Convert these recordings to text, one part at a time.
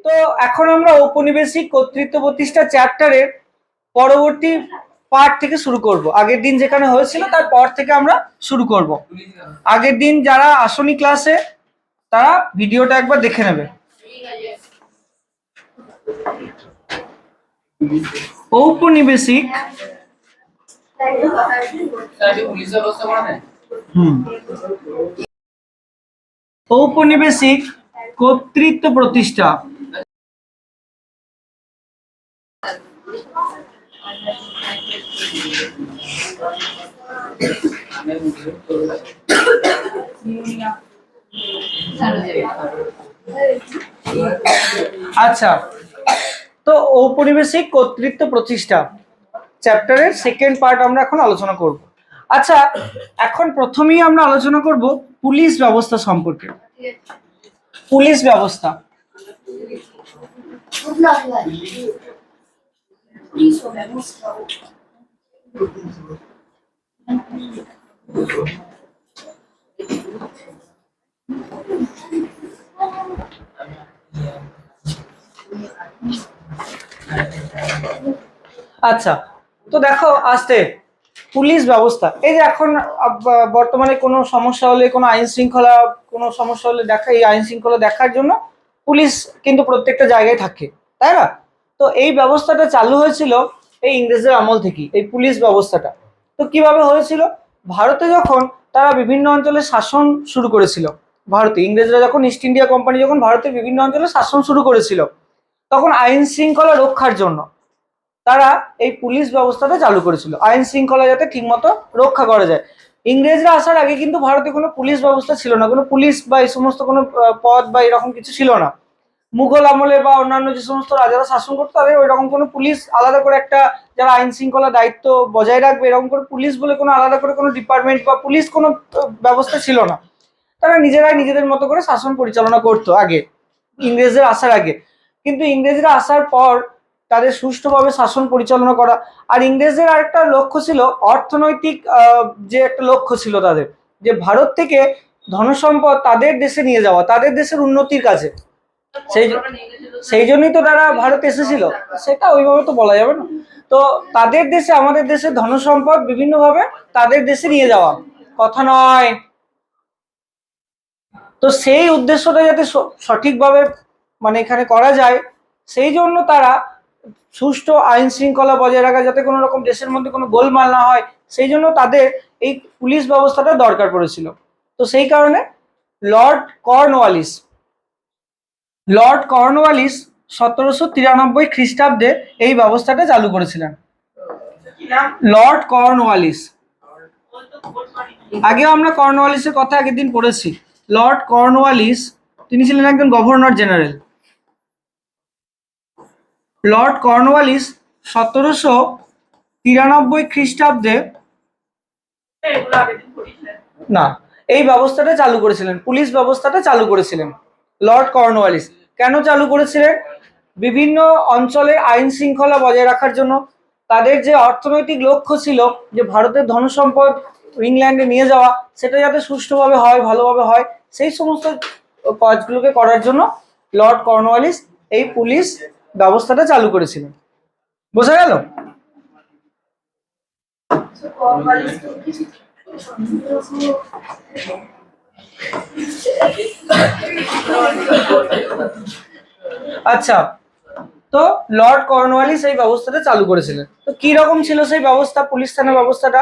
তো এখন আমরা ঔপনিবেশিক কর্তৃত্ব প্রতিষ্ঠা চ্যাপ্টারের পরবর্তী পার্ট থেকে শুরু করব। আগের দিন যেখানে হয়েছিল তারপর থেকে আমরা শুরু করব। আগের দিন যারা আসনি ক্লাসে তারা ভিডিওটা একবার দেখে নেবে। ঔপনিবেশিক ঔপনিবেশিক কর্তৃত্ব প্রতিষ্ঠা। আচ্ছা, তো ঔপনিবেশিক কর্তৃত্ব প্রতিষ্ঠা চ্যাপ্টারের সেকেন্ড পার্ট আমরা এখন আলোচনা করব। আচ্ছা, এখন প্রথমেই আমরা আলোচনা করব পুলিশ ব্যবস্থা সম্পর্কে। পুলিশ ব্যবস্থা আচ্ছা, তো দেখো আসতে পুলিশ ব্যবস্থা, এই যে এখন বর্তমানে কোনো সমস্যা হলে, কোনো আইন শৃঙ্খলা কোনো সমস্যা হলে এই আইন শৃঙ্খলা দেখার জন্য পুলিশ কিন্তু প্রত্যেকটা জায়গায় থাকে, তাই না? তো এই ব্যবস্থাটা চালু হয়েছিল এই ইংরেজদের আমল থেকে, এই পুলিশ ব্যবস্থাটা। তো কিভাবে হয়েছিল? ভারতে যখন তারা বিভিন্ন অঞ্চলে শাসন শুরু করেছিল, ভারতে ইংরেজরা যখন ইস্ট ইন্ডিয়া কোম্পানি যখন ভারতের বিভিন্ন অঞ্চলে শাসন শুরু করেছিল, তখন আইন শৃঙ্খলা রক্ষার জন্য তারা এই পুলিশ ব্যবস্থাটা চালু করেছিল, আইন শৃঙ্খলা যাতে ঠিকমতো রক্ষা করা যায়। ইংরেজরা আসার আগে কিন্তু ভারতে কোনো পুলিশ ব্যবস্থা ছিল না, কোনো পুলিশ বা এই সমস্ত কোনো পদ বা এরকম কিছু ছিল না। মুঘল আমলে বা অন্যান্য যে সমস্ত রাজারা শাসন করতো তাদের ওই রকম কোনো পুলিশ আলাদা করে একটা যারা আইন শৃঙ্খলা দায়িত্ব বজায় রাখবে এরকম করে পুলিশ বলে কোনো আলাদা করে কোনো ডিপার্টমেন্ট বা পুলিশ কোনো ব্যবস্থা ছিল না। তারা নিজেরাই নিজেদের মতো করে শাসন পরিচালনা করতো আগে, ইংরেজদের আসার আগে। কিন্তু ইংরেজরা আসার পর তাদের সুষ্ঠুভাবে শাসন পরিচালনা করা, আর ইংরেজদের আরেকটা লক্ষ্য ছিল অর্থনৈতিক, যে একটা লক্ষ্য ছিল তাদের, যে ভারত থেকে ধনসম্পদ তাদের দেশে নিয়ে যাওয়া, তাদের দেশের উন্নতির কাজে। সেই জন্যই তো তারা ভারতে এসেছিল, সেটা ওইভাবে তো বলা যাবে না। তো তাদের দেশে আমাদের দেশের ধনসম্পদ বিভিন্নভাবে তাদের দেশে নিয়ে যাওয়া, কথা নয়। তো সেই উদ্দেশ্যটা যাতে সঠিকভাবে মানে এখানে করা যায়, সেই জন্য তারা সুষ্ঠু আইন শৃঙ্খলা বজায় রাখা, যাতে কোনো রকম দেশের মধ্যে কোনো গোলমাল না হয়, সেই জন্য তাদের এই পুলিশ ব্যবস্থাটা দরকার পড়েছিল। তো সেই কারণে লর্ড কর্নওয়ালিস 1793 খ্রিস্টাব্দে এই ব্যবস্থাটা চালু করেছিলেন। লর্ড কর্নওয়ালিস, আগেও আমরা কর্নওয়ালিসের কথা আগের দিন পড়েছি। লর্ড কর্নওয়ালিস তিনি ছিলেন একজন গভর্নর জেনারেল। লর্ড কর্নওয়ালিস 1793 খ্রিস্টাব্দে না এই ব্যবস্থাটা চালু করেছিলেন, পুলিশ ব্যবস্থাটা চালু করেছিলেন লর্ড কর্নওয়ালিস। কেন চালু করেছিলেন? বিভিন্ন অঞ্চলের আইন শৃঙ্খলা বজায় রাখার জন্য। তাদের যে অর্থনৈতিক লক্ষ্য ছিল যে ভারতের ধনসম্পদ ইংল্যান্ডে নিয়ে যাওয়া, সেটা যাতে সুষ্ঠুভাবে হয়, ভালোভাবে হয়, সেই সমস্ত কাজগুলোকে করার জন্য লর্ড কর্নওয়ালিস এই পুলিশ ব্যবস্থাটা চালু করেছিলেন। বোঝা গেল? আচ্ছা, তো লর্ড কর্নওয়ালিস এই ব্যবস্থাটা চালু করেছিলেন। তো কি রকম ছিল সেই ব্যবস্থা, পুলিশ থানা ব্যবস্থাটা?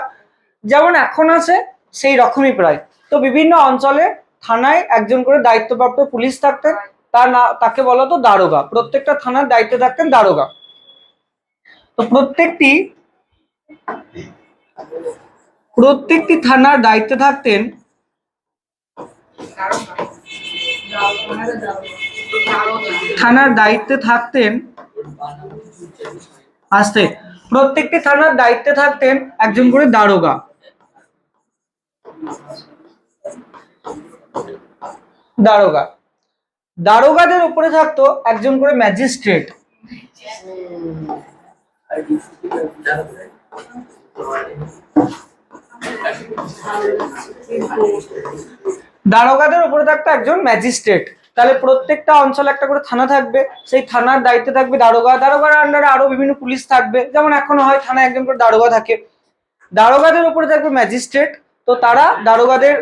যেমন এখন আছে সেই রকমই প্রায়। তো বিভিন্ন অঞ্চলে থানায় একজন করে দায়িত্বপ্রাপ্ত পুলিশ থাকতেন, তাকে বলা হতো দারোগা। প্রত্যেকটা থানার দায়িত্বে থাকতেন দারোগা। তো প্রত্যেকটি থানার দায়িত্বে থাকতেন প্রত্যেকটি থানার দায়িত্বে থাকতেন একজন করে দারোগা। দারোগাদের উপরে থাকতো একজন করে ম্যাজিস্ট্রেট। দারোগাদের উপরে থাকতো একজন ম্যাজিস্ট্রেট। তাহলে প্রত্যেকটা অঞ্চলে একটা করে থানা থাকবে, সেই থানার দায়িত্বে থাকবে দারোগা, দারোগার আন্ডারে আরো বিভিন্ন পুলিশ থাকবে, যেমন এখনো হয় থানায় একজন করে দারোগা থাকে, দারোগাদের উপরে থাকবে ম্যাজিস্ট্রেট, তো তারা দারোগাদের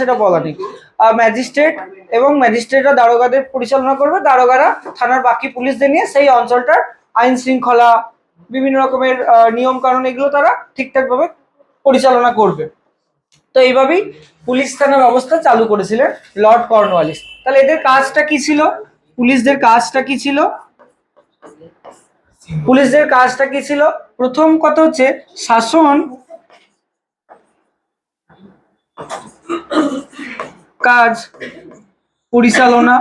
সেটা বলা নেই, ম্যাজিস্ট্রেট এবং ম্যাজিস্ট্রেটরা দারোগাদের পরিচালনা করবে, দারোগারা থানার বাকি পুলিশদের নিয়ে সেই অঞ্চলটার আইন শৃঙ্খলা বিভিন্ন রকমের নিয়ম কানুন এগুলো তারা ঠিকঠাক ভাবে পরিচালনা করবে। তো এইভাবেই পুলিশ থানা ব্যবস্থা চালু করেছিলেন লর্ড কর্নওয়ালিস। তাহলে এদের কাজটা কি ছিল, পুলিশদের কাজটা কি ছিল, পুলিশদের কাজটা কি ছিল? প্রথম কথা হচ্ছে শাসন কাজ পরিচালনা,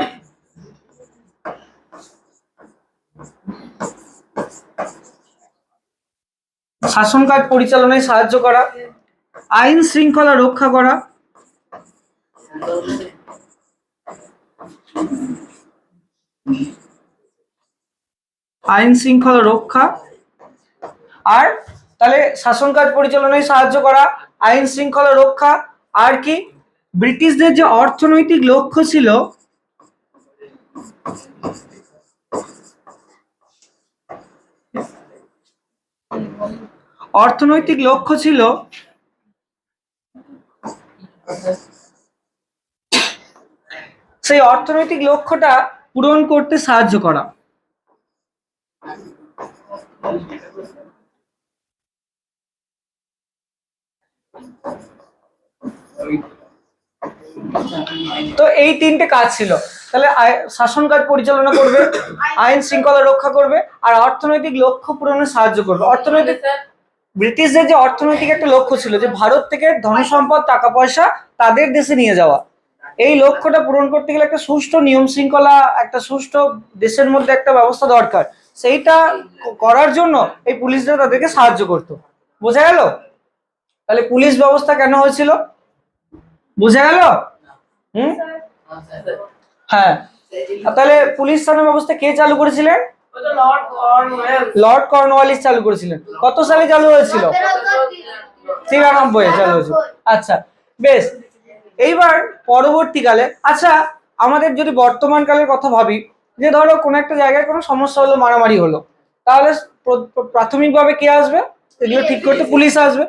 শাসন কাজ পরিচালনায় সাহায্য করা, আইন শৃঙ্খলা রক্ষা করা, আইন শৃঙ্খলা রক্ষা, আর তাহলে শাসন কাজ পরিচালনায় সাহায্য করা, আইন শৃঙ্খলা রক্ষা, আর কি ব্রিটিশদের যে অর্থনৈতিক লক্ষ্য ছিল, অর্থনৈতিক লক্ষ্য ছিল সেই অর্থনৈতিক লক্ষ্যটা পূরণ করতে সাহায্য করা। তো এই তিনটে কাজ ছিল। তাহলে শাসন কাজ পরিচালনা করবে, আইন শৃঙ্খলা রক্ষা করবে, আর অর্থনৈতিক লক্ষ্য পূরণে সাহায্য করবে। অর্থনৈতিক ব্রিটিশদের যে অর্থনৈতিক একটা লক্ষ্য ছিল যে ভারত থেকে ধন সম্পদ টাকা পয়সা তাদের দেশে নিয়ে যাওয়া, এই লক্ষ্যটা পূরণ করতে গেলে একটা সুষ্ঠু নিয়ম শৃঙ্খলা, একটা সুষ্ঠু দেশের মধ্যে একটা ব্যবস্থা দরকার, সেইটা করার জন্য এই পুলিশরা তাদেরকে সাহায্য করতো। বোঝা গেল? তাহলে পুলিশ ব্যবস্থা কেন হয়েছিল, বোঝা গেল? হ্যাঁ, তাহলে পুলিশ থানা ব্যবস্থা কে চালু করেছিলেন? লর্ড কর্নওয়ালিস চালু করেছিলেন। কত সালে চালু হয়েছিল? 93 চালু হয়েছিল। আচ্ছা বেশ, এইবার পরবর্তীকালে, আচ্ছা আমাদের যদি বর্তমান কালের কথা ভাবি, যে ধরো কোনো একটা জায়গায় কোনো সমস্যা হলো, মারামারি হলো, তাহলে প্রাথমিকভাবে কে আসবে? এগুলো ঠিক করতে পুলিশ আসবে।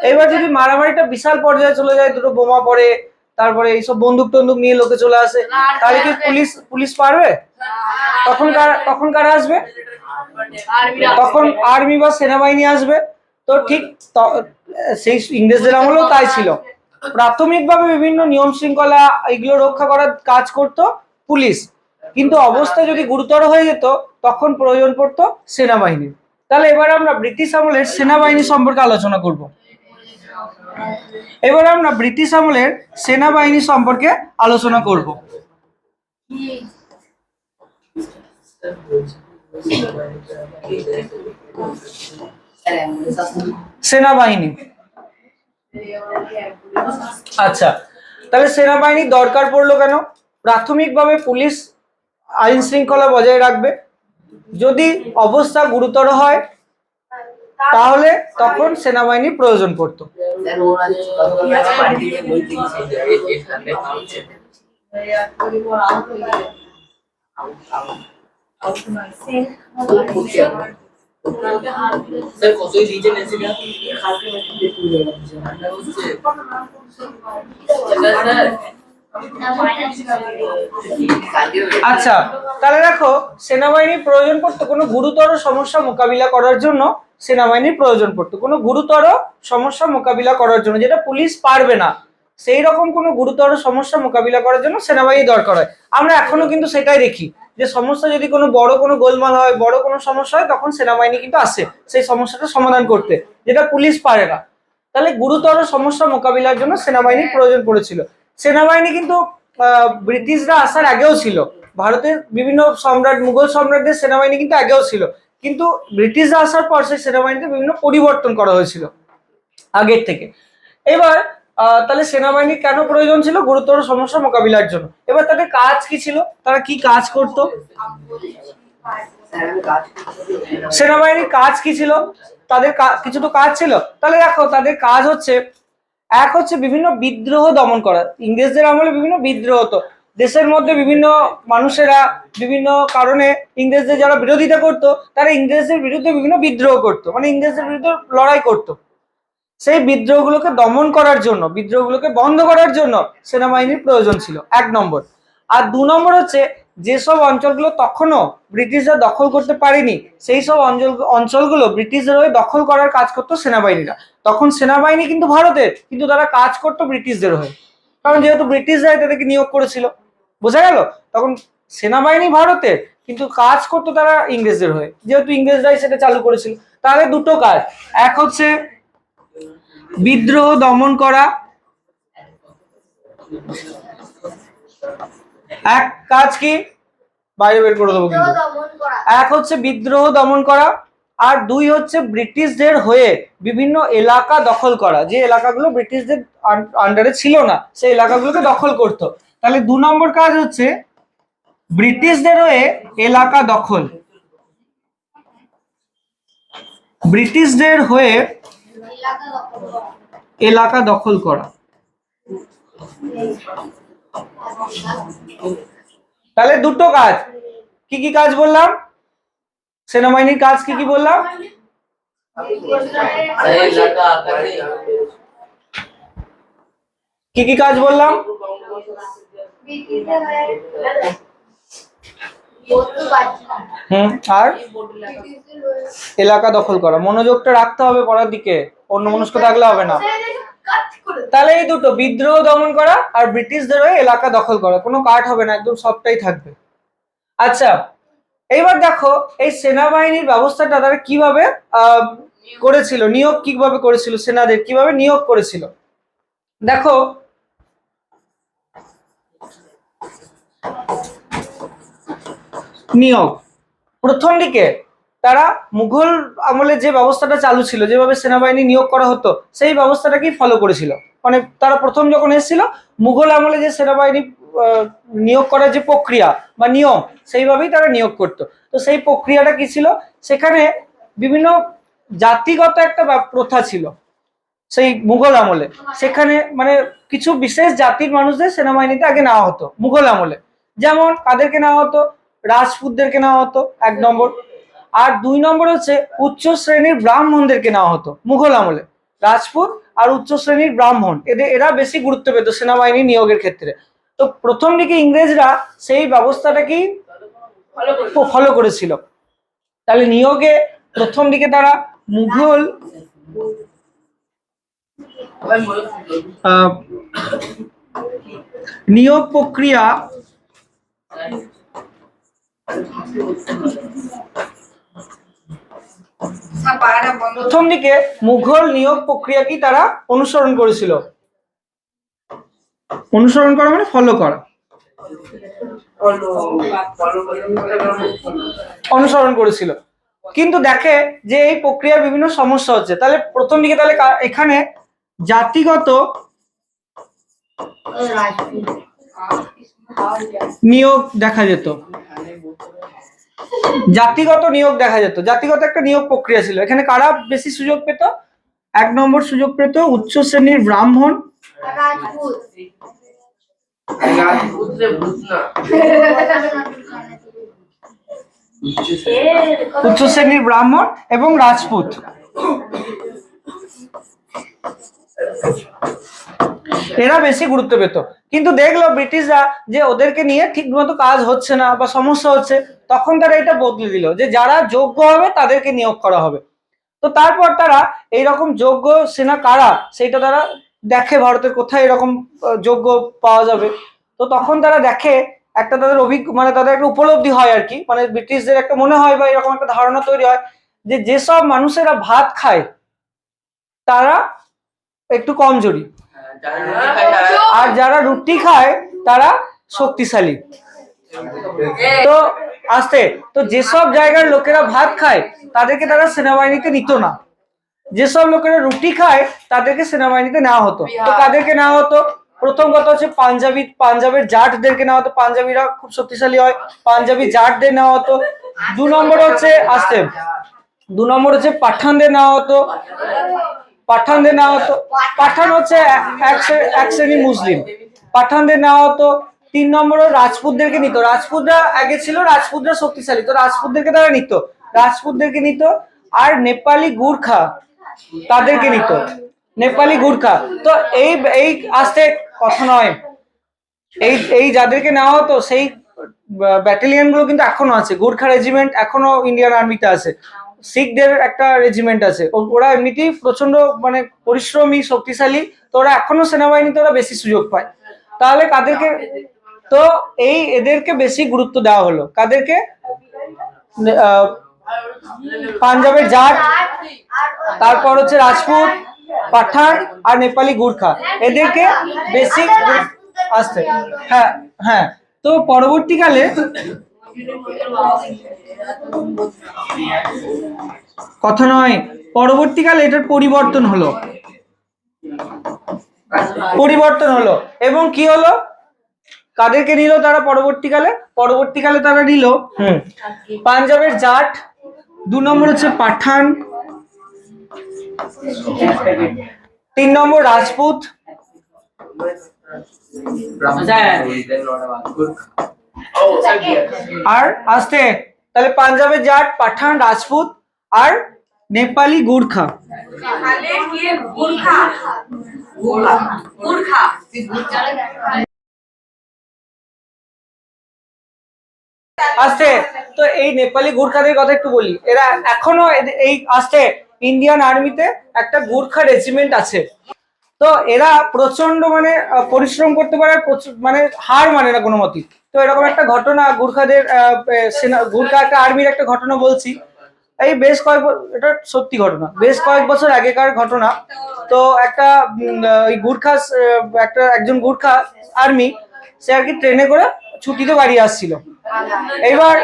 এবার যদি মারামারিটা বিশাল পর্যায়ে চলে যায়, দুটো বোমা পড়ে, তারপরে এইসব বন্দুক টন্দুক নিয়ে লোকে চলে আসে, তাহলে কি পুলিশ পারবে? তখন কারা আসবে? তখন আর্মি বা সেনাবাহিনী আসবে। তো ঠিক সেই ইংরেজদের আমলেও তাই ছিল, প্রাথমিকভাবে বিভিন্ন নিয়ম শৃঙ্খলা এগুলো রক্ষা করার কাজ করত পুলিশ, কিন্তু অবস্থা যদি গুরুতর হয়ে যেত তখন প্রয়োজন পড়তো সেনাবাহিনী। তাহলে এবার আমরা ব্রিটিশ আমলের সেনাবাহিনী সম্পর্কে আলোচনা করব। এবার আমরা ব্রিটিশ আমলের সেনাবাহিনী সম্পর্কে আলোচনা করব। সেনাবাহিনী, আচ্ছা তাহলে সেনাবাহিনীর দরকার পড়লো কেন? প্রাথমিকভাবে পুলিশ আইন শৃঙ্খলা বজায় রাখবে, যদি অবস্থা গুরুতর হয় তাহলে তখন সেনাবাহিনীর প্রয়োজন পড়তো। আচ্ছা তাহলে দেখো, সেনাবাহিনীর প্রয়োজন পড়তো কোনো গুরুতর সমস্যা মোকাবিলা করার জন্য, সেনাবাহিনীর প্রয়োজন পড়তো কোনো গুরুতর সমস্যা মোকাবিলা করার জন্য, যেটা পুলিশ পারবে না, সেই রকম কোনো গুরুতর সমস্যা মোকাবিলা করার জন্য সেনাবাহিনী দরকার হয়। আমরা এখনো কিন্তু সেটাই দেখি, যে সমস্যা যদি কোনো বড় কোনো গোলমাল হয়, বড় কোনো সমস্যা হয়, তখন সেনাবাহিনী কিন্তু আসে সেই সমস্যাটা সমাধান করতে, যেটা পুলিশ পারে না। তাহলে গুরুতর সমস্যা মোকাবিলার জন্য সেনাবাহিনীর প্রয়োজন পড়েছিল। সেনাবাহিনী কিন্তু ব্রিটিশরা আসার আগেও ছিল, ভারতের বিভিন্ন সম্রাট, মুঘল সম্রাটদের সেনাবাহিনী কিন্তু আগেও ছিল, কিন্তু ব্রিটিশরা আসার পর সেই সেনাবাহিনীতে বিভিন্ন পরিবর্তন করা হয়েছিল আগের থেকে। এবার তাহলে সেনাবাহিনীর কেন প্রয়োজন ছিল? গুরুতর সমস্যা মোকাবিলার জন্য। এবার তাদের কাজ কি ছিল, তারা কি কাজ করত? সেনাবাহিনীর কাজ কি ছিল? তাদের কিছু তো কাজ ছিল। তাহলে দেখো, তাদের কাজ হচ্ছে, এক হচ্ছে বিভিন্ন বিদ্রোহ দমন করা। ইংরেজদের আমলে বিভিন্ন বিদ্রোহ হতো, দেশের মধ্যে বিভিন্ন মানুষেরা বিভিন্ন কারণে ইংরেজদের যারা বিরোধিতা করতো তারা ইংরেজদের বিরুদ্ধে বিভিন্ন বিদ্রোহ করতো, মানে ইংরেজদের বিরুদ্ধে লড়াই করতো। সেই বিদ্রোহগুলোকে দমন করার জন্য, বিদ্রোহগুলোকে বন্ধ করার জন্য সেনাবাহিনীর প্রয়োজন ছিল, 1 নম্বর। আর 2 নম্বর হচ্ছে যেসব অঞ্চলগুলো তখনও ব্রিটিশরা দখল করতে পারেনি সেই সব অঞ্চলগুলো ব্রিটিশদের হয়ে দখল করার কাজ করতো সেনাবাহিনীরা। তখন সেনাবাহিনী কিন্তু ভারতের, কিন্তু তারা কাজ করতো ব্রিটিশদের হয়ে, কারণ যেহেতু ব্রিটিশরাই তাদেরকে নিয়োগ করেছিল। বোঝা গেল? তখন সেনাবাহিনী ভারতের, কিন্তু কাজ করতো তারা ইংরেজদের হয়ে, যেহেতু ইংরেজরাই সেটা চালু করেছিল। তাহলে দুটো কাজ, এক হচ্ছে বিদ্রোহ দমন করা, এক কাজ কি বাইরে বের করে দেবো কিন্তু, এক হচ্ছে বিদ্রোহ দমন করা, আর 2 হচ্ছে ব্রিটিশদের হয়ে বিভিন্ন এলাকা দখল করা, যে এলাকাগুলো ব্রিটিশদের আন্ডারে ছিল না সেই এলাকাগুলোকে দখল করতো। তাহলে 2 নম্বর কাজ হচ্ছে ব্রিটিশদের হয়ে এলাকা দখল, ব্রিটিশদের হয়ে এলাকা দখল করা। তাহলে দুটো কাজ, কি কি কাজ বললাম, সেনাবাহিনীর কাজ কি কি বললাম, কি কি কাজ বললাম, আর এলাকা দখল করা। মনোযোগটা রাখতে হবে পড়ার দিকে, অন্যমনস্ক থাকলে হবে না। তাহলে এই দুটো, বিদ্রোহ দমন করা আর ব্রিটিশদের হয়ে এলাকা দখল করা, কোনো কাট হবে না, একদম সবটাই থাকবে। আচ্ছা, এইবার দেখো এই সেনাবাহিনীর ব্যবস্থাটা তারা কিভাবে করেছিল, নিয়োগ কিভাবে করেছিল, সেনাদের কিভাবে নিয়োগ করেছিল। দেখো নিয়োগ, প্রথম দিকে তারা মুঘল আমলে যে ব্যবস্থাটা চালু ছিল, যেভাবে সেনাবাহিনী নিয়োগ করা হতো সেই ব্যবস্থাটাকেই ফলো করেছিল। মানে তারা প্রথম যখন এসেছিল মুঘল আমলে যে সেনাবাহিনী নিয়োগ করার যে প্রক্রিয়া বা নিয়ম, সেইভাবেই তারা নিয়োগ করতো। তো সেই প্রক্রিয়াটা কি ছিল, সেখানে বিভিন্ন জাতিগত একটা প্রথা ছিল সেই মুঘল আমলে। সেখানে মানে কিছু বিশেষ জাতির মানুষদের সেনাবাহিনীতে আগে নেওয়া হতো মুঘল আমলে। যেমন কাদেরকে নেওয়া হতো, রাজপুতদেরকে নেওয়া হতো 1 নম্বর। আর 2 নম্বর হচ্ছে উচ্চ শ্রেণীর ব্রাহ্মণদেরকে নেওয়া হতো মুঘল আমলে। রাজপুত আর উচ্চ শ্রেণীর ব্রাহ্মণ, এরা বেশি গুরুত্ব পেত সেনাবাহিনী নিয়োগের ক্ষেত্রে। তো প্রথম দিকে ইংরেজরা সেই ব্যবস্থাটাকেই ফলো করেছিল। তাহলে নিয়োগে প্রথম দিকে তারা মুঘল নিয়োগ প্রক্রিয়া প্রথম দিকে মুঘল নিয়োগ প্রক্রিয়া কি তারা অনুসরণ করেছিল, অনুসরণ করা মানে ফলো করা, অনুসরণ করেছিল। কিন্তু দেখে যে এই প্রক্রিয়ার বিভিন্ন সমস্যা হচ্ছে। তাহলে প্রথম দিকে তাহলে এখানে জাতিগত নিয়োগ দেখা যেত, জাতিগত নিয়োগ দেখা যেত, জাতিগত একটা নিয়োগ প্রক্রিয়া ছিল। এখানে কারা বেশি সুযোগ পেত, 1 নম্বর সুযোগ পেত উচ্চ শ্রেণীর ব্রাহ্মণ, উচ্চ শ্রেণীর ব্রাহ্মণ এবং রাজপুত। এরা বেশি গুরুত্ব পেত। কিন্তু দেখলো ব্রিটিশরা যে ওদেরকে নিয়ে ঠিক মতো কাজ হচ্ছে না বা সমস্যা হচ্ছে, তখন তারা এটা বদলে দিল যে যারা যোগ্য হবে তাদেরকে নিয়োগ করা হবে। তো তারপর তারা এইরকম যোগ্য সেনা কারা সেটা তারা দেখে, ভারতের কোথায় এরকম যোগ্য পাওয়া যাবে। তো তখন তারা দেখে একটা তাদের মানে তাদের একটা উপলব্ধি হয় আর কি, মানে ব্রিটিশদের একটা মনে হয় বা এরকম একটা ধারণা তৈরি হয় যে যেসব মানুষেরা ভাত খায় তারা একটু কমজোরি, আর যারা রুটি খায় তারা শক্তিশালী। তো আস্তে তো যেসব জায়গার লোকেরা ভাত খায় তাদেরকে তারা সেনাবাহিনীতে নিত না, যেসব লোকেরা রুটি খায় তাদেরকে সেনাবাহিনীতে নেওয়া হতো। তো কাদেরকে নেওয়া হতো, প্রথম কথা হচ্ছে পাঞ্জাবের জাটদেরকে নেওয়া হতো, পাঞ্জাবিরা খুব শক্তিশালী হয়, পাঞ্জাবি জাটদের নেওয়া হতো। 2 নম্বর হচ্ছে আস্তে 2 নম্বর হচ্ছে পাঠানদের নেওয়া হতো, পাঠানদের নেওয়া হতো। পাঠান হচ্ছে এক শ্রেণী মুসলিম, পাঠানদের নেওয়া হতো। 3 নম্বরে রাজপুতদেরকে নিত, রাজপুতরা আগে ছিল, রাজপুতরা শক্তিশালী, তো রাজপুতদেরকে তারা নিত, রাজপুতদেরকে নিত। আর নেপালি গুর্খা তাদেরকে নিত, নেপালি গুর্খা। তো এই এই আসতে কথা নয়, এই এই যাদেরকে নেওয়া হতো সেই ব্যাটালিয়ন গুলো কিন্তু এখনো আছে, গুর্খা রেজিমেন্ট এখনো ইন্ডিয়ান আর্মিতে আছে, শিখদের একটা রেজিমেন্ট আছে, ওরা এমনিতেই প্রচন্ড মানে পরিশ্রমী শক্তিশালী, তো ওরা এখনো সেনাবাহিনীতে ওরা বেশি সুযোগ পায়। তাহলে কাদেরকে, তো এই এদেরকে বেশি গুরুত্ব দেওয়া হলো, কাদেরকে, পাঞ্জাবের জাট, তারপর হচ্ছে রাজপুত, পাঠান আর নেপালি গুর্খা, এদেরকে বেশি আসতে। হ্যাঁ হ্যাঁ, তো পরবর্তীকালে কথা নয়, পরবর্তীকালে এটার পরিবর্তন হলো, পরিবর্তন হলো এবং কি হলো, কাদেরকে নিল তারা পরবর্তীকালে, পরবর্তীকালে তারা নিল পাঞ্জাবের জাট, 2 নম্বর হচ্ছে পাঠান, 3 নম্বর রাজপুত, আর আসতে তাহলে পাঞ্জাবের জাট, পাঠান, রাজপুত আর নেপালি গুর্খা। আসতে, তো এই নেপালি গুর্খাদের কথা একটু বলি, এরা এখনো এই আসতে ইন্ডিয়ান আর্মিতে একটা গুর্খা রেজিমেন্ট আছে। তো এরা প্রচন্ড মানে পরিশ্রম করতে পারে, মানে হার মানে না কোনো মতেই। তো এরকম একটা ঘটনা গুর্খাদের গুর্খা একটা আর্মির একটা ঘটনা বলছি, এই বেশ কয়েক, এটা সত্যি ঘটনা, বেশ কয়েক বছর আগেকার ঘটনা। তো একটা ওই গুর্খা একজন গুর্খা আর্মি, সে আর কি ট্রেনে করে ছুটিতে বাড়ি আসছিল, এবার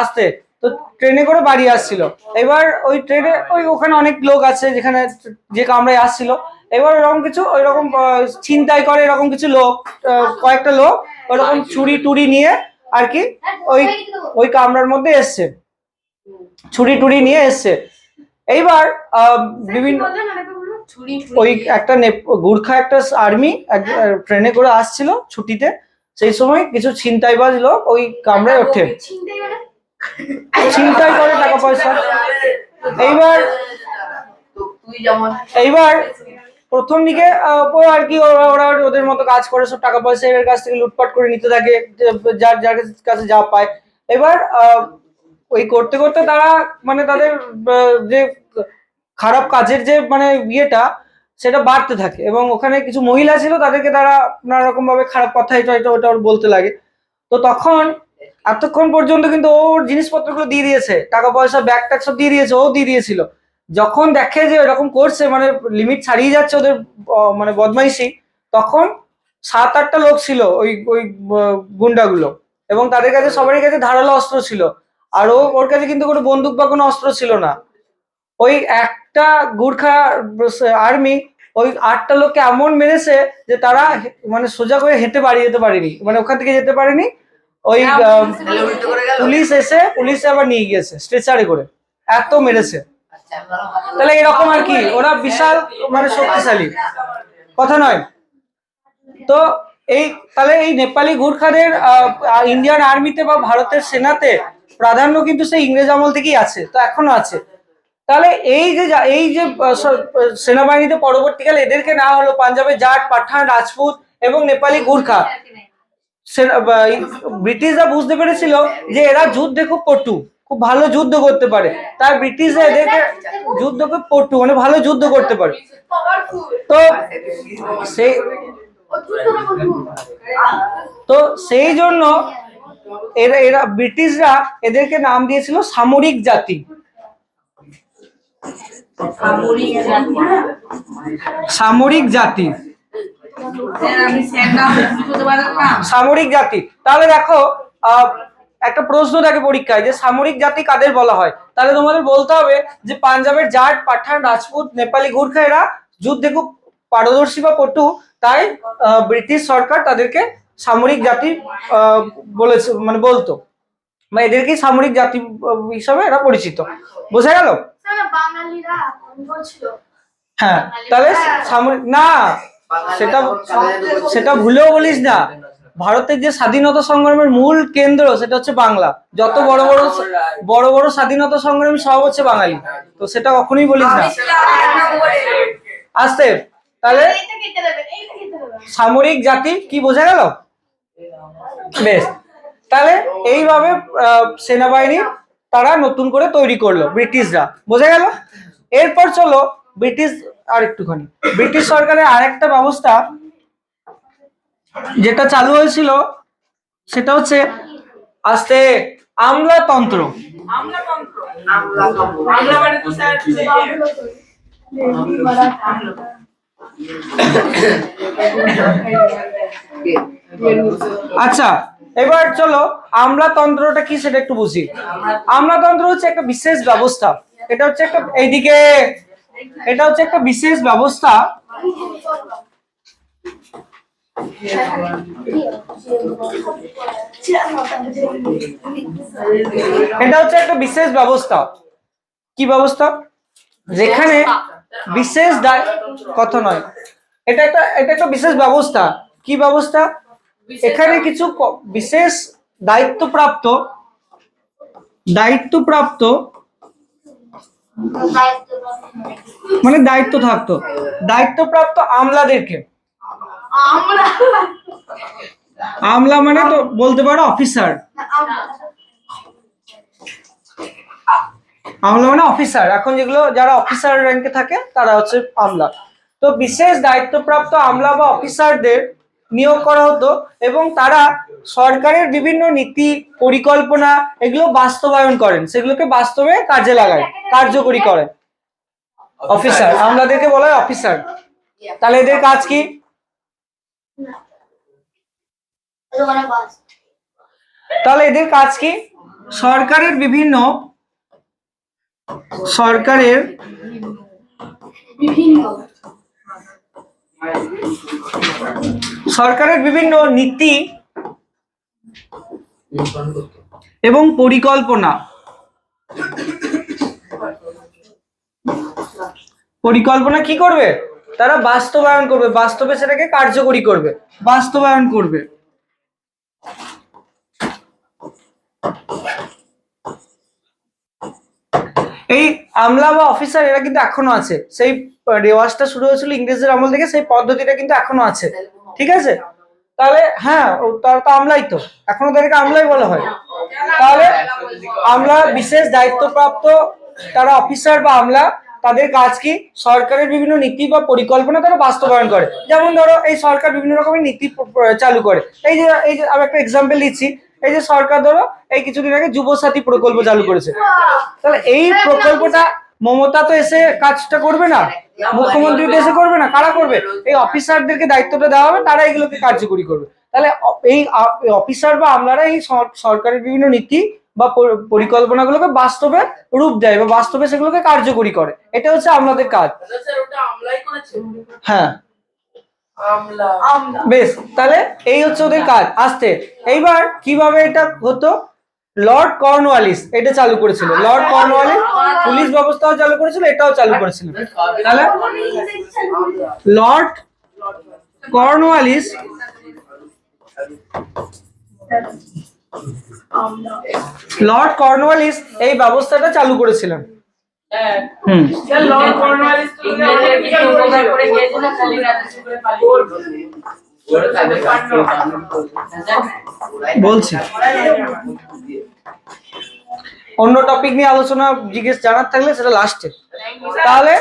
আসতে, তো ট্রেনে করে বাড়ি আসছিল, এবার ওই ট্রেনে ওখানে অনেক লোক আছে যেখানে যে কামরায় আসছিল, এবার ওরকম কিছু ওইরকম ছিনতাই করে এরকম কিছু লোক, কয়েকটা লোক ওরকম ছুরি টুরি নিয়ে আর কি ওই ওই কামরার মধ্যে এসছে, ছুরি টুরি নিয়ে এসছে। এইবার বিভিন্ন ওই একটা গুর্খা একটা আর্মি ট্রেনে করে আসছিল ছুটিতে, সেই সময় কিছু ছিনতাইবাজ লোক ওই কামরায় ওঠে, ছিনতাই করে টাকা পয়সা। এইবার এইবার প্রথম দিকে আর কি ওরা ওদের মতো কাজ করে, সব টাকা পয়সা এর কাছ থেকে লুটপাট করে নিতে থাকে, যার যার কাছে যা পায়। এবার ওই করতে করতে তারা মানে তাদের যে খারাপ কাজের যে মানে ইয়েটা সেটা বাড়তে থাকে, এবং ওখানে কিছু মহিলা ছিল, তাদেরকে তারা নানা রকম ভাবে খারাপ কথা এটা এটা ওটা বলতে লাগে। তো তখন এতক্ষণ পর্যন্ত কিন্তু ওর জিনিসপত্রগুলো দিয়ে দিয়েছে, টাকা পয়সা ব্যাগ ট্যাগ সব দিয়ে দিয়েছে, ও দিয়ে দিয়েছিল। যখন দেখে যে এরকম করছে, মানে লিমিট ছাড়িয়ে যাচ্ছে ওদের মানে বদমাইশি, তখন 7-8টা লোক ছিল ওই ওই গুন্ডাগুলো, এবং তাদের কাছে সবারই কাছে ধারালো অস্ত্র ছিল, আর ওর কাছে কিন্তু কোনো বন্দুক বা কোনো অস্ত্র ছিল না। ওই একটা গুর্খা আর্মি ওই 8টা লোককে এমন মেরেছে যে তারা মানে সোজা করে হেঁটে বাড়ি যেতে পারেনি, মানে ওখান থেকে যেতে পারেনি। ওই পুলিশ আবার নিয়ে গিয়েছে স্ট্রেচারে করে, এত মেরেছে। তাহলে এরকম আর কি, ওরা বিশাল মানে শক্তিশালী, কথা নয়। তো এই তাহলে এই নেপালি গুর্খাদের ইন্ডিয়ান আর্মিতে বা ভারতের সেনাতে প্রাধান্য কিন্তু সেই ইংরেজ আমল থেকেই আছে, তো এখনো আছে। তাহলে এই যে সেনাবাহিনীতে পরবর্তীকালে এদেরকে নেওয়া হলো, পাঞ্জাবের জাট, পাঠান, রাজপুত এবং নেপালি গুর্খা। ব্রিটিশরা বুঝতে পেরেছিল যে এরা যুদ্ধে খুব পটু, খুব ভালো যুদ্ধ করতে পারে, তাই ব্রিটিশরা এদেরকে যুদ্ধকে পটু মানে ভালো যুদ্ধ করতে পারে। তো সেই জন্য এরা ব্রিটিশরা এদেরকে নাম দিয়েছিল সামরিক জাতি। সামরিক জাতি, সামরিক জাতি। তাহলে দেখো একটা প্রশ্ন থাকে পরীক্ষায় যে সামরিক জাতি কাদের বলা হয়, তাহলে তোমাদের বলতে হবে যে পাঞ্জাবের জাট, পাঠান, রাজপুত, নেপালি গুর্খা এরা যুদ্ধে খুব পারদর্শী বা পটু, তাই ব্রিটিশ সরকার তাদেরকে সামরিক জাতি বলেছে, মানে বলতো, বা এদেরকেই সামরিক জাতি হিসাবে এরা পরিচিত। বোঝা গেল? হ্যাঁ, তাহলে সামরিক না, সেটা ভুলেও বলিস না, ভারতের যে স্বাধীনতা সংগ্রামের মূল কেন্দ্র সেটা হচ্ছে বাংলা। যত বড় বড় বড় বড় স্বাধীনতা সংগ্রামী সব হচ্ছে বাঙালি, তো সেটা কখনোই বলিস না। আস্তে, তাহলে সামরিক জাতি কি বোঝা গেল? বেশ, তাহলে এইভাবে সেনাবাহিনী তারা নতুন করে তৈরি করলো ব্রিটিশরা, বোঝা গেল। এরপর চলো ব্রিটিশ আর একটুখানি ব্রিটিশ সরকারের আরেকটা ব্যবস্থা যেটা চালু হয়েছিল সেটা হচ্ছে আস্তে আমলাতন্ত্র। আচ্ছা, এবার চলো আমলাতন্ত্রটা কি সেটা একটু বুঝি। আমলাতন্ত্র হচ্ছে একটা বিশেষ ব্যবস্থা, এটা হচ্ছে একটা এইদিকে, এটা হচ্ছে একটা বিশেষ ব্যবস্থা। এটা হচ্ছে একটা বিশেষ ব্যবস্থা। কি ব্যবস্থা? যেখানে বিশেষ কথা নয়, এটা একটা বিশেষ ব্যবস্থা। কি ব্যবস্থা? এখানে কিছু বিশেষ দায়িত্বপ্রাপ্ত মানে দায়িত্ব থাকতো, দায়িত্বপ্রাপ্ত আমলাদেরকে, আমলা মানে তো বলতে পারো অফিসার, আমলা মানে অফিসার। এখন যেগুলো যারা অফিসার র্যাঙ্কে থাকে তারা হচ্ছে আমলা। তো বিশেষ দায়িত্বপ্রাপ্ত আমলা বা অফিসারদের নিয়োগ করা হতো এবং তারা সরকারের বিভিন্ন নীতি পরিকল্পনা এগুলো বাস্তবায়ন করেন, সেগুলোকে বাস্তবে কাজে লাগায়, কার্যকরী করেন। অফিসার, আমলাদেরকে বলা হয় অফিসার। তাহলে এদের কাজ কি? তাহলে এদের কাজ কি? সরকারের বিভিন্ন নীতি এবং পরিকল্পনা কি করবে? তারা বাস্তবায়ন করবে, বাস্তবে সেটাকে কার্যকরী করবে, বাস্তবায়ন করবে। এই আমলা বা অফিসার এরা কিন্তু এখনো আছে, সেই রেওয়াজটা শুরু হয়েছিল ইংরেজদের আমল থেকে, সেই পদ্ধতিটা কিন্তু এখনো আছে, ঠিক আছে? তাহলে হ্যাঁ, তারা তো আমলাই, তো এখনো তাদেরকে আমলাই বলা হয়। তাহলে আমলা বিশেষ দায়িত্বপ্রাপ্ত তারা অফিসার বা আমলা, তাদের কাজ কি? সরকারের বিভিন্ন নীতি বা পরিকল্পনা তারা বাস্তবায়ন করে। যেমন ধরো এই সরকার বিভিন্ন রকমের নীতি চালু করে, এই যে আমি একটা এক্সাম্পল দিচ্ছি, এই যে সরকার ধরো এই কিছুদিন আগে যুবসাথী প্রকল্প চালু করেছে, তাহলে এই প্রকল্পটা মমতা তো এসে কাজটা করবে না, মুখ্যমন্ত্রী তো এসে করবে না, কারা করবে? এই অফিসারদেরকে দায়িত্বটা দেওয়া হবে, তারা এগুলোকে কার্যকরী করবে। তাহলে এই অফিসার বা আমলারা এই সরকারের বিভিন্ন নীতি বা পরিকল্পনাগুলোকে বাস্তবে রূপ দেয় বা বাস্তবে সেগুলোকে কার্যকরী করে, এটা হচ্ছে আমলাদের কাজ। হ্যাঁ, বেশ, তাহলে এই হচ্ছে ওদের কাজ। আসতে এইবার কিভাবে এটা হতো, লর্ড কর্নওয়ালিস এটা চালু করেছিল। লর্ড কর্নওয়ালিস পুলিশ ব্যবস্থাও চালু করেছিল, এটাও চালু করেছিল। তাহলে লর্ড কর্নওয়ালিস এই ব্যবস্থাটা চালু করেছিলেন। বলছি অন্য টপিক নিয়ে আলোচনা জিজ্ঞেস জানার থাকলে সেটা লাস্টে। তাহলে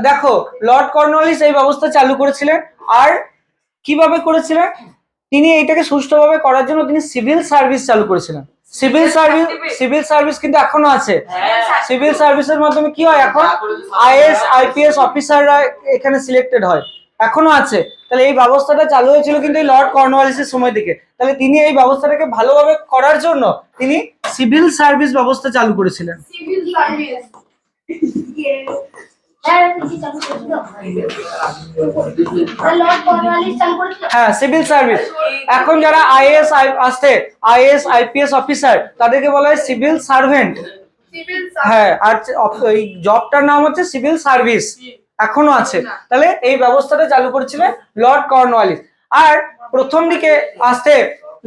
দেখো, লর্ড কর্নওয়ালিস এই ব্যবস্থা চালু করেছিলেন। আর কিভাবে করেছিলেন? তিনি এইটাকে সুষ্ঠুভাবে করার জন্য তিনি সিভিল সার্ভিস চালু করেছিলেন। সিভিল সার্ভিস কিন্তু এখনো আছে। সিভিল সার্ভিসের মাধ্যমে কি হয়, এখন আইএএস আইপিএস অফিসাররা এখানে সিলেক্টেড হয়, এখনো আছে। তাহলে এই ব্যবস্থাটা চালু হয়েছিল কিন্তু এই লর্ড কর্নওয়ালিসের সময় থেকে। তাহলে তিনি এই ব্যবস্থাটাকে ভালোভাবে করার জন্য তিনি সিভিল সার্ভিস ব্যবস্থা চালু করেছিলেন। হ্যাঁ, সিভিল সার্ভিস। এখন যারা আইএএস আইপিএস অফিসার তাদেরকে বলা হয় সিভিল সার্ভেন্ট। হ্যাঁ, আর ওই জবটার নাম হচ্ছে সিভিল সার্ভিস, এখনো আছে। তাহলে এই ব্যবস্থাটা চালু করেছিলেন লর্ড কর্নওয়ালিস। আর প্রথম দিকে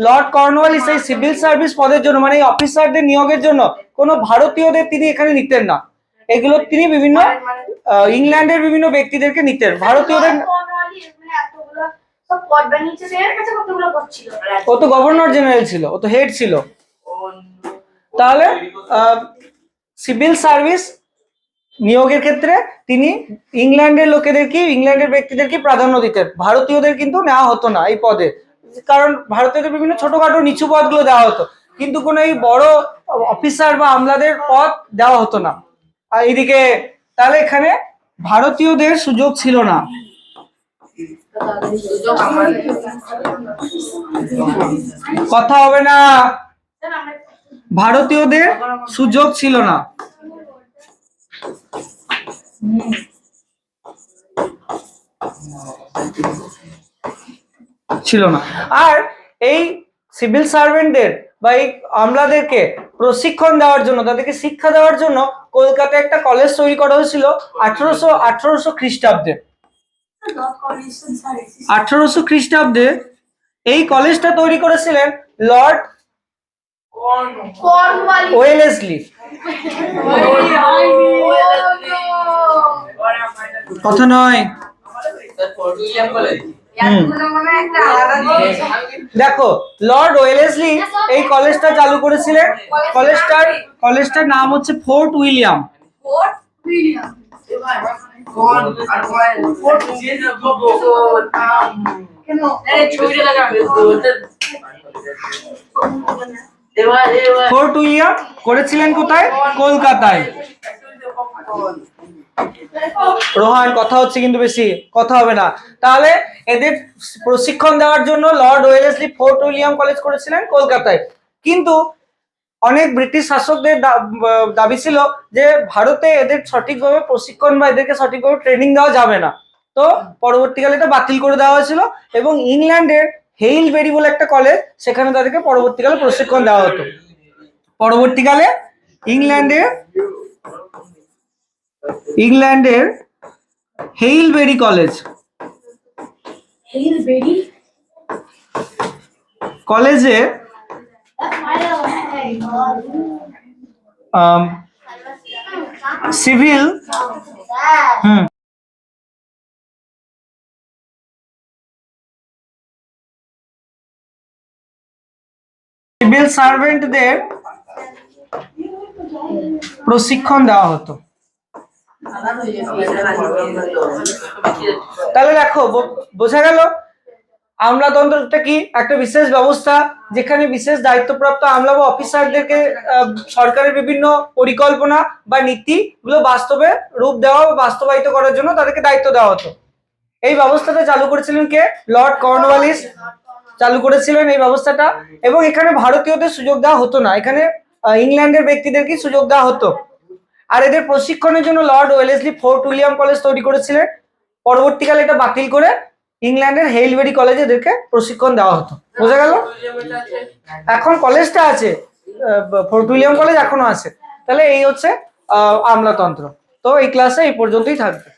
লর্ড কর্নওয়ালিস এই সিভিল সার্ভিস পদের জন্য মানে এই অফিসারদের নিয়োগের জন্য কোনো ভারতীয়দের তিনি এখানে নিতেন না, এগুলো তিনি বিভিন্ন ইংল্যান্ডের বিভিন্ন ব্যক্তিদেরকে নিতেন, ভারতীয়দের। ও তো গভর্নর জেনারেল ছিল, ও তো হেড ছিল। তাহলে সিভিল সার্ভিস নিয়োগের ক্ষেত্রে তিনি ইংল্যান্ডের লোকেদেরকে, ইংল্যান্ডের ব্যক্তিদেরকে প্রাধান্য দিতেন, ভারতীয়দের কিন্তু নেওয়া হতো না এই পদে, কারণ ভারতীয়দের বিভিন্ন ছোটখাটো নিচু পদগুলো দেওয়া হতো, কিন্তু কোনো এই বড় অফিসার বা আমলাদের পদ দেওয়া হতো না। আর এইদিকে তাহলে এখানে ভারতীয়দের সুযোগ ছিল না। কথা হবে না, ভারতীয়দের সুযোগ ছিল না। ছিল না। আর এই সিভিল সার্ভেন্টদের বা এই আমলাদেরকে প্রশিক্ষণ দেওয়ার জন্য, তাদেরকে শিক্ষা দেওয়ার জন্য কলকাতায় একটা কলেজ তৈরি করা হয়েছিল 1800 খ্রিস্টাব্দে। 1800 খ্রিস্টাব্দে এই কলেজটা তৈরি করেছিলেন লর্ড ওয়েলেসলি। কথা নয়, দেখো লর্ড ওয়েলেসলি এই কলেজটা চালু করেছিলেন। কলেজটার নাম হচ্ছে ফোর্ট উইলিয়াম। ফোর্ট উইলিয়াম করেছিলেন কোথায়? কলকাতায়। রোহান কথা হচ্ছে কিন্তু বেশি কথা হবে না। তাহলে এদের প্রশিক্ষণ দেওয়ার জন্য Lord Wellesley fort William college করেছিলেন কলকাতায়। কিন্তু অনেক ব্রিটিশ শাসকদের দাবি ছিল যে ভারতে এদের সঠিকভাবে প্রশিক্ষণ বা এদেরকে সঠিকভাবে ট্রেনিং দেওয়া যাবে না, তো পরবর্তীকালে এটা বাতিল করে দেওয়া হয়েছিল এবং ইংল্যান্ডের হেইলবেরি বলে একটা কলেজ, সেখানে তাদেরকে পরবর্তীকালে প্রশিক্ষণ দেওয়া হতো। পরবর্তীকালে ইংল্যান্ডের হেইলবেরি কলেজে সিভিল সার্ভেন্টদের প্রশিক্ষণ দেওয়া হতো। তাহলে দেখো বোঝা গেল আমলাতন্ত্রটা কি একটা বিশেষ ব্যবস্থা, যেখানে বিশেষ দায়িত্বপ্রাপ্ত আমলা বা অফিসারদেরকে সরকারের বিভিন্ন পরিকল্পনা বা নীতিগুলো বাস্তবে রূপ দেওয়া বা বাস্তবায়িত করার জন্য তাদেরকে দায়িত্ব দেওয়া হতো। এই ব্যবস্থাটা চালু করেছিলেন কে? লর্ড কর্নওয়ালিস চালু করেছিলেন এই ব্যবস্থাটা। এবং এখানে ভারতীয়দের সুযোগ দেওয়া হতো না, এখানে ইংল্যান্ডের ব্যক্তিদেরকে সুযোগ দেওয়া হতো। আর এদের প্রশিক্ষণের জন্য Lord Wellesley fort William college তৈরি করেছিলেন। পরবর্তীকালে এটা বাতিল করে ইংল্যান্ডের হেইলবেরি কলেজে এদেরকে প্রশিক্ষণ দেওয়া হতো। বোঝা গেল? এখন কলেজটা আছে, ফোর্ট উইলিয়াম কলেজ এখনো আছে। তাহলে এই হচ্ছে আমলাতন্ত্র। তো এই ক্লাসে এই পর্যন্তই থাকবে।